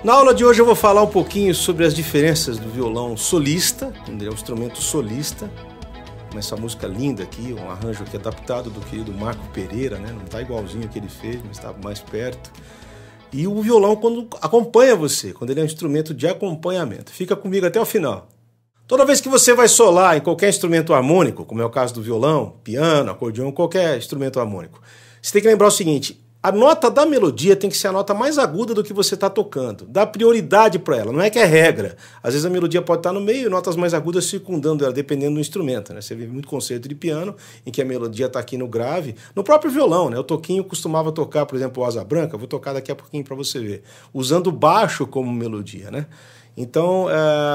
Na aula de hoje eu vou falar um pouquinho sobre as diferenças do violão solista, ele é um instrumento solista, com essa música linda aqui, um arranjo aqui adaptado do querido Marco Pereira, né? Não está igualzinho ao que ele fez, mas está mais perto. E o violão quando acompanha você, quando ele é um instrumento de acompanhamento. Fica comigo até o final. Toda vez que você vai solar em qualquer instrumento harmônico, como é o caso do violão, piano, acordeão, qualquer instrumento harmônico, você tem que lembrar o seguinte: a nota da melodia tem que ser a nota mais aguda do que você está tocando. Dá prioridade para ela, não é que é regra. Às vezes a melodia pode estar no meio e notas mais agudas circundando ela, dependendo do instrumento, né? Você vê muito concerto de piano em que a melodia está aqui no grave. No próprio violão, né? O Toquinho costumava tocar, por exemplo, o Asa Branca, vou tocar daqui a pouquinho para você ver, usando o baixo como melodia, né? Então,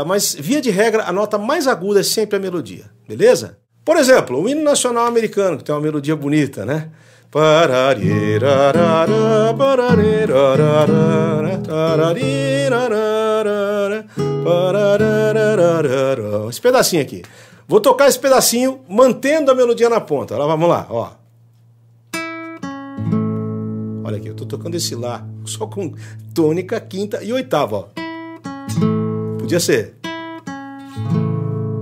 mas via de regra, a nota mais aguda é sempre a melodia, beleza? Por exemplo, o hino nacional americano, que tem uma melodia bonita, né? Esse pedacinho aqui. Vou tocar esse pedacinho mantendo a melodia na ponta. Vamos lá, ó. Olha aqui, eu tô tocando esse Lá só com tônica, quinta e oitava, ó. Podia ser.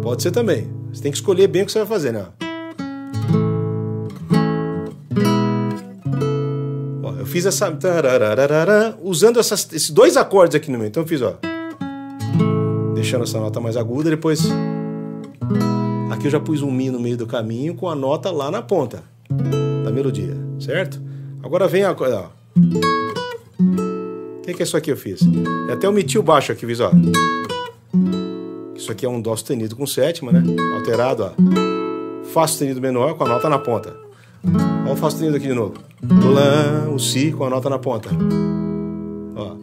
Pode ser também. Você tem que escolher bem o que você vai fazer, né? Ó, eu fiz essa... usando esses dois acordes aqui no meio. Então eu fiz, ó. Deixando essa nota mais aguda, depois... Aqui eu já pus um Mi no meio do caminho com a nota lá na ponta da melodia, certo? Agora vem a coisa, ó. O que é isso aqui eu fiz? Eu até omiti o baixo aqui, fiz, ó. Isso aqui é um Dó sustenido com sétima, né? Alterado, ó. Fá sustenido menor com a nota na ponta. Olha o Fá sustenido aqui de novo. O Lá, o Si com a nota na ponta. Ó.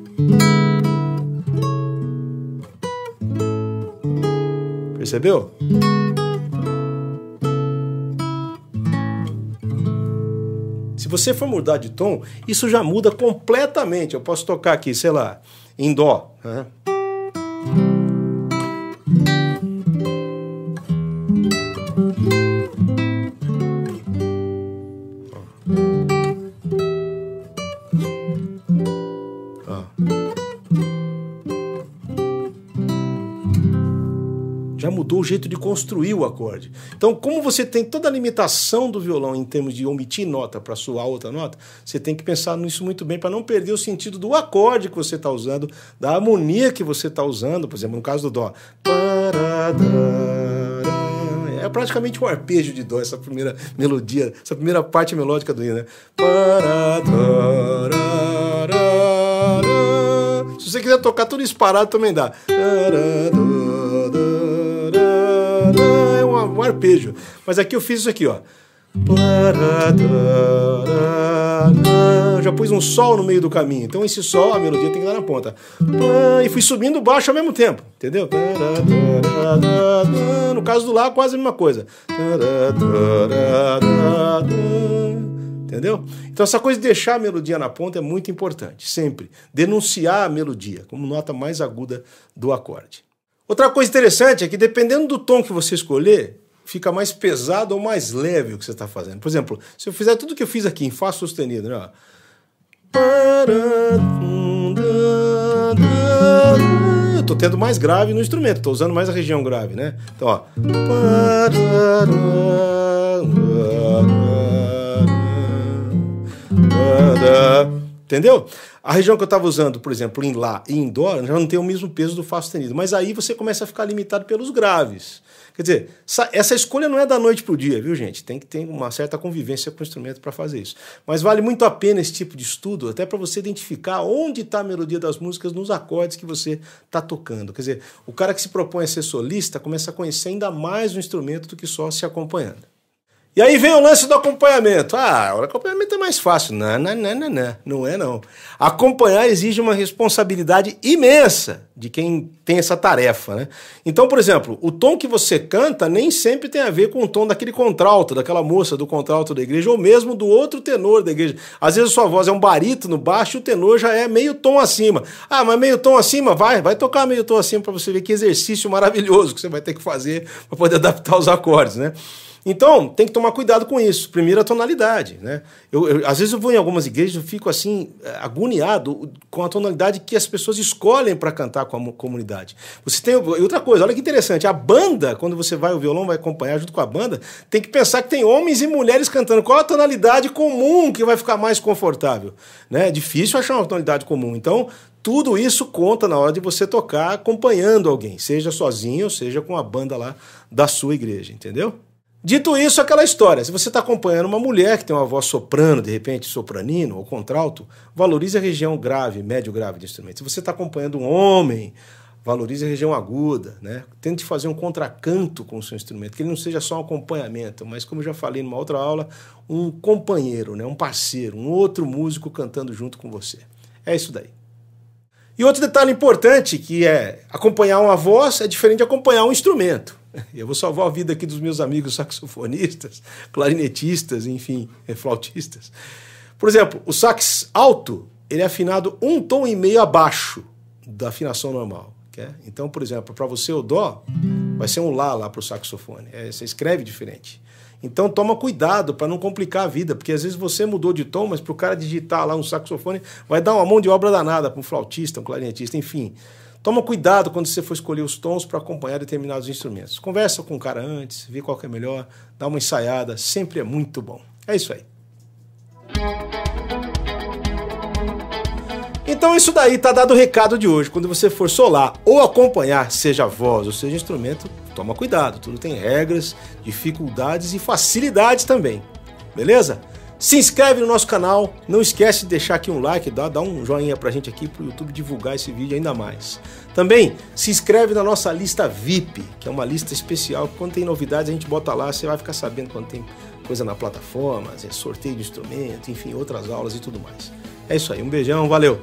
Percebeu? Se você for mudar de tom, isso já muda completamente. Eu posso tocar aqui, sei lá, em Dó, né? Já mudou o jeito de construir o acorde. Então, como você tem toda a limitação do violão em termos de omitir nota para soar outra nota, você tem que pensar nisso muito bem para não perder o sentido do acorde que você está usando, da harmonia que você está usando. Por exemplo, no caso do Dó. É praticamente um arpejo de Dó, essa primeira melodia, essa primeira parte melódica do hino, né? Se você quiser tocar tudo isso parado, também dá. É um arpejo. Mas aqui eu fiz isso aqui, ó. Eu já pus um Sol no meio do caminho. Então esse Sol, a melodia tem que dar na ponta. E fui subindo baixo ao mesmo tempo. Entendeu? No caso do Lá, quase a mesma coisa. Entendeu? Então essa coisa de deixar a melodia na ponta é muito importante. Sempre. Denunciar a melodia como nota mais aguda do acorde. Outra coisa interessante é que dependendo do tom que você escolher, fica mais pesado ou mais leve o que você está fazendo. Por exemplo, se eu fizer tudo o que eu fiz aqui em Fá sustenido, né? eu tô tendo mais grave no instrumento, tô usando mais a região grave, né? Então, ó. Entendeu? A região que eu estava usando, por exemplo, em Lá e em Dó, já não tem o mesmo peso do Fá sustenido. Mas aí você começa a ficar limitado pelos graves. Quer dizer, essa escolha não é da noite para o dia, viu, gente? Tem que ter uma certa convivência com o instrumento para fazer isso. Mas vale muito a pena esse tipo de estudo, até para você identificar onde está a melodia das músicas nos acordes que você está tocando. Quer dizer, o cara que se propõe a ser solista começa a conhecer ainda mais o instrumento do que só se acompanhando. E aí vem o lance do acompanhamento. Ah, o acompanhamento é mais fácil. Não é não. Acompanhar exige uma responsabilidade imensa de quem tem essa tarefa, né? Então, por exemplo, o tom que você canta nem sempre tem a ver com o tom daquele contralto, daquela moça do contralto da igreja, ou mesmo do outro tenor da igreja. Às vezes a sua voz é um barítono baixo e o tenor já é meio tom acima. Ah, mas meio tom acima? Vai tocar meio tom acima para você ver que exercício maravilhoso que você vai ter que fazer para poder adaptar os acordes, né? Então, tem que tomar cuidado com isso. Primeiro, a tonalidade, né? Às vezes eu vou em algumas igrejas e fico assim, agoniado com a tonalidade que as pessoas escolhem para cantar com a comunidade. Você tem outra coisa, olha que interessante, a banda, quando você vai, o violão vai acompanhar junto com a banda, tem que pensar que tem homens e mulheres cantando. Qual a tonalidade comum que vai ficar mais confortável? Né? É difícil achar uma tonalidade comum. Então, tudo isso conta na hora de você tocar acompanhando alguém, seja sozinho ou seja com a banda lá da sua igreja, entendeu? Dito isso, aquela história, se você está acompanhando uma mulher que tem uma voz soprano, de repente sopranino ou contralto, valorize a região grave, médio grave do instrumento. Se você está acompanhando um homem, valorize a região aguda, né? Tente fazer um contracanto com o seu instrumento, que ele não seja só um acompanhamento, mas como eu já falei numa outra aula, um companheiro, né? Um parceiro, um outro músico cantando junto com você. É isso daí. E outro detalhe importante, que é acompanhar uma voz é diferente de acompanhar um instrumento. Eu vou salvar a vida aqui dos meus amigos saxofonistas, clarinetistas, enfim, flautistas. Por exemplo, o sax alto, ele é afinado 1,5 tom abaixo da afinação normal. Então, por exemplo, para você o dó, vai ser um lá para o saxofone. Você escreve diferente. Então toma cuidado para não complicar a vida, porque às vezes você mudou de tom, mas para o cara digitar lá um saxofone vai dar uma mão de obra danada para um flautista, um clarinetista, enfim. Toma cuidado quando você for escolher os tons para acompanhar determinados instrumentos. Conversa com o cara antes, vê qual que é melhor, dá uma ensaiada, sempre é muito bom. É isso aí. Então isso daí tá dado o recado de hoje. Quando você for solar ou acompanhar, seja voz ou seja instrumento, toma cuidado. Tudo tem regras, dificuldades e facilidades também. Beleza? Se inscreve no nosso canal, não esquece de deixar aqui um like, dá um joinha pra gente aqui pro YouTube divulgar esse vídeo ainda mais. Também se inscreve na nossa lista VIP, que é uma lista especial, que quando tem novidades a gente bota lá, você vai ficar sabendo quando tem coisa na plataforma, sorteio de instrumento, enfim, outras aulas e tudo mais. É isso aí, um beijão, valeu!